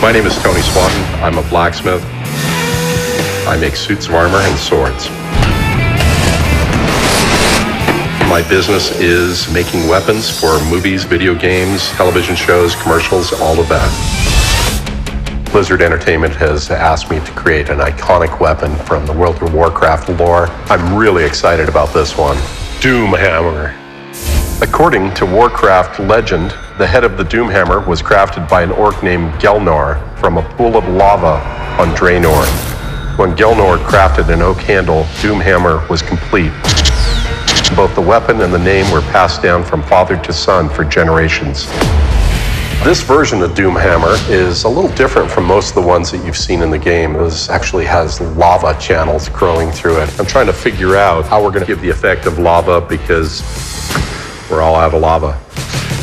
My name is Tony Swanton. I'm a blacksmith. I make suits of armor and swords. My business is making weapons for movies, video games, television shows, commercials, all of that. Blizzard Entertainment has asked me to create an iconic weapon from the World of Warcraft lore. I'm really excited about this one. Doomhammer. According to Warcraft legend, the head of the Doomhammer was crafted by an orc named Gelnor from a pool of lava on Draenor. When Gelnor crafted an oak handle, Doomhammer was complete. Both the weapon and the name were passed down from father to son for generations. This version of Doomhammer is a little different from most of the ones that you've seen in the game. This actually has lava channels growing through it. I'm trying to figure out how we're going to give the effect of lava because we're all out of lava.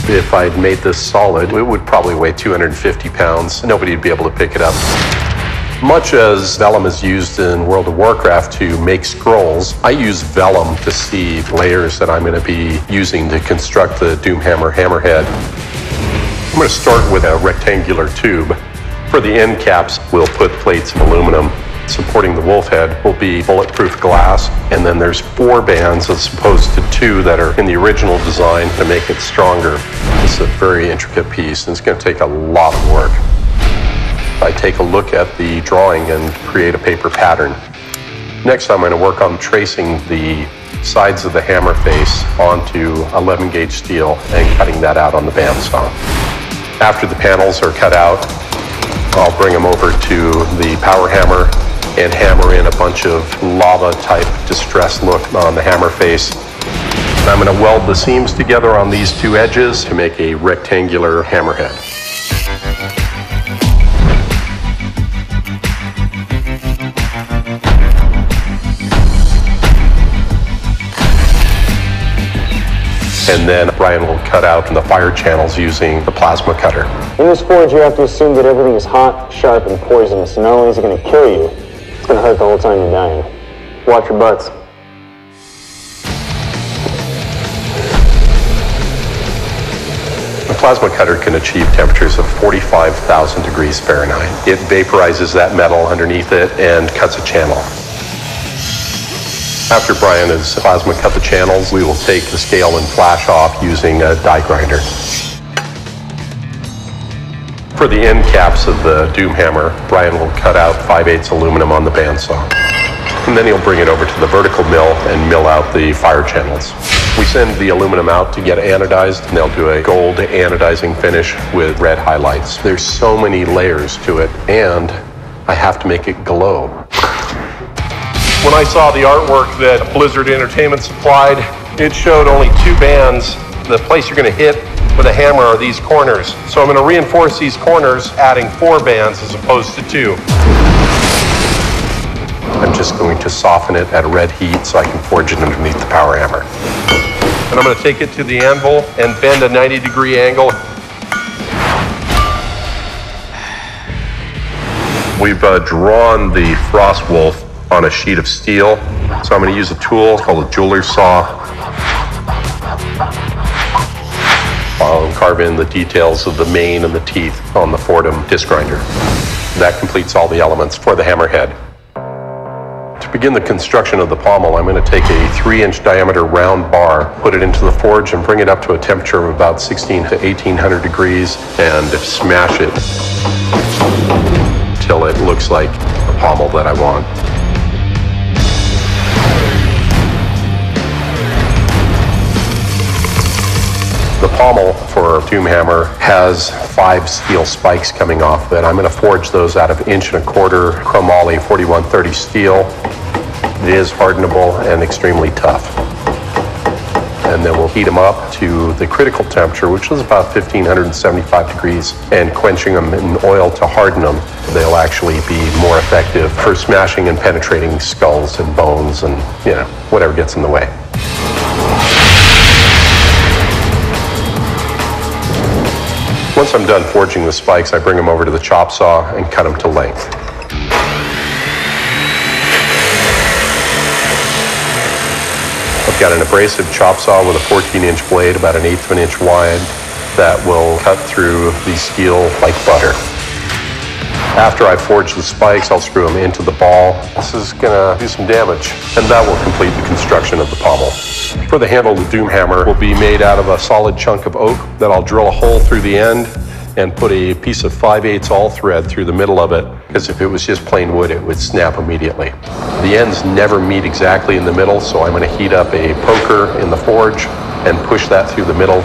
If I'd made this solid, it would probably weigh 250 pounds. Nobody would be able to pick it up. Much as vellum is used in World of Warcraft to make scrolls, I use vellum to sieve layers that I'm going to be using to construct the Doomhammer hammerhead. I'm going to start with a rectangular tube. For the end caps, we'll put plates of aluminum. Supporting the wolf head will be bulletproof glass, and then there's 4 bands as opposed to 2 that are in the original design to make it stronger. This is a very intricate piece, and it's going to take a lot of work. I take a look at the drawing and create a paper pattern. Next, I'm going to work on tracing the sides of the hammer face onto 11 gauge steel and cutting that out on the bandsaw. After the panels are cut out, I'll bring them over to the power hammer and hammer in a bunch of lava-type distress look on the hammer face. And I'm going to weld the seams together on these 2 edges to make a rectangular hammerhead. And then Brian will cut out the fire channels using the plasma cutter. In this forge, you have to assume that everything is hot, sharp, and poisonous. Not only is it going to kill you, it's going to hurt the whole time you're dying. Watch your butts. The plasma cutter can achieve temperatures of 45,000 degrees Fahrenheit. It vaporizes that metal underneath it and cuts a channel. After Brian has plasma cut the channels, we will take the scale and flash off using a die grinder. For the end caps of the Doomhammer, Brian will cut out 5/8 aluminum on the bandsaw. And then he'll bring it over to the vertical mill and mill out the fire channels. We send the aluminum out to get anodized, and they'll do a gold anodizing finish with red highlights. There's so many layers to it, and I have to make it glow. When I saw the artwork that Blizzard Entertainment supplied, it showed only 2 bands. The place you're going to hit with a hammer are these corners. So I'm going to reinforce these corners, adding 4 bands as opposed to 2. I'm just going to soften it at a red heat so I can forge it underneath the power hammer. And I'm going to take it to the anvil and bend a 90-degree angle. We've drawn the frost wolf on a sheet of steel. So I'm going to use a tool called a jeweler's saw. I'll carve in the details of the mane and the teeth on the Fordham disc grinder. That completes all the elements for the hammerhead. To begin the construction of the pommel, I'm going to take a 3-inch diameter round bar, put it into the forge and bring it up to a temperature of about 16 to 1800 degrees and smash it till it looks like the pommel that I want. The pommel for Doomhammer has 5 steel spikes coming off it. I'm going to forge those out of 1.25 chromoly 4130 steel. It is hardenable and extremely tough. And then we'll heat them up to the critical temperature, which is about 1575 degrees, and quenching them in oil to harden them. They'll actually be more effective for smashing and penetrating skulls and bones and, whatever gets in the way. Once I'm done forging the spikes, I bring them over to the chop saw and cut them to length. I've got an abrasive chop saw with a 14-inch blade, about 1/8 of an inch wide, that will cut through the steel like butter. After I forge the spikes, I'll screw them into the ball. This is gonna do some damage, and that will complete the construction of the pommel. For the handle, the Doomhammer will be made out of a solid chunk of oak that I'll drill a hole through the end and put a piece of 5/8 all thread through the middle of it, because if it was just plain wood, it would snap immediately. The ends never meet exactly in the middle, so I'm gonna heat up a poker in the forge and push that through the middle.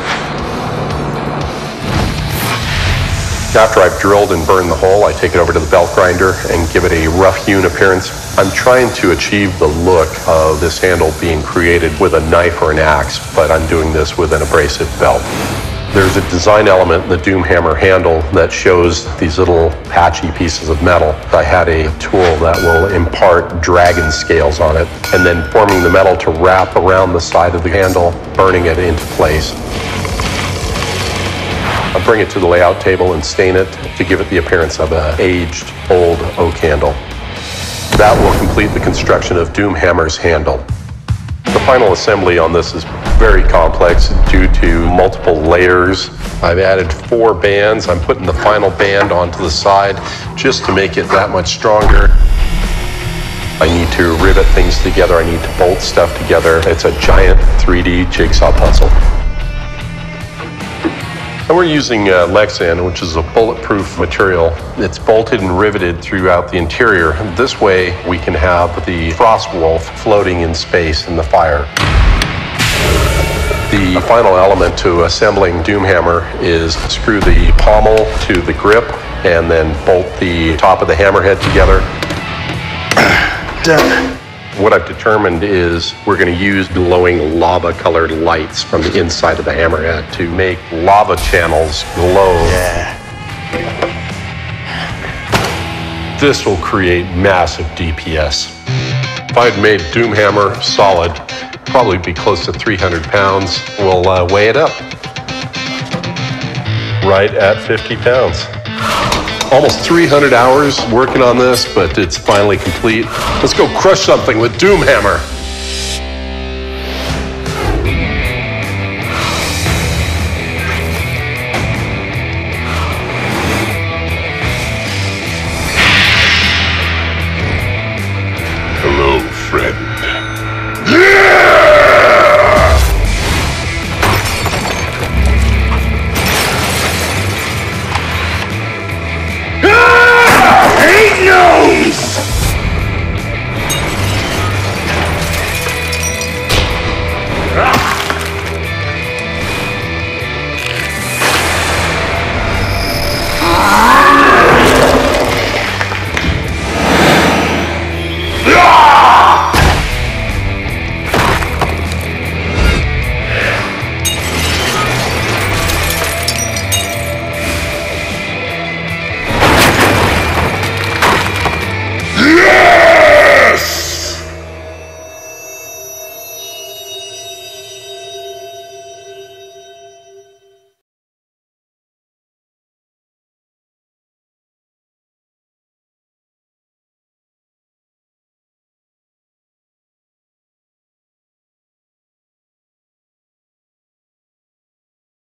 After I've drilled and burned the hole, I take it over to the belt grinder and give it a rough-hewn appearance. I'm trying to achieve the look of this handle being created with a knife or an axe, but I'm doing this with an abrasive belt. There's a design element in the Doomhammer handle that shows these little patchy pieces of metal. I had a tool that will impart dragon scales on it, and then forming the metal to wrap around the side of the handle, burning it into place. I'll bring it to the layout table and stain it to give it the appearance of an aged, old oak handle. That will complete the construction of Doomhammer's handle. The final assembly on this is very complex due to multiple layers. I've added 4 bands. I'm putting the final band onto the side just to make it that much stronger. I need to rivet things together. I need to bolt stuff together. It's a giant 3D jigsaw puzzle. And we're using Lexan, which is a bulletproof material. It's bolted and riveted throughout the interior. This way we can have the frost wolf floating in space in the fire. The final element to assembling Doomhammer is screw the pommel to the grip and then bolt the top of the hammerhead together. Done. What I've determined is we're going to use glowing lava-colored lights from the inside of the hammerhead to make lava channels glow. Yeah. This will create massive DPS. If I'd made Doomhammer solid, probably be close to 300 pounds. We'll weigh it up. Right at 50 pounds. Almost 300 hours working on this, but it's finally complete. Let's go crush something with Doomhammer.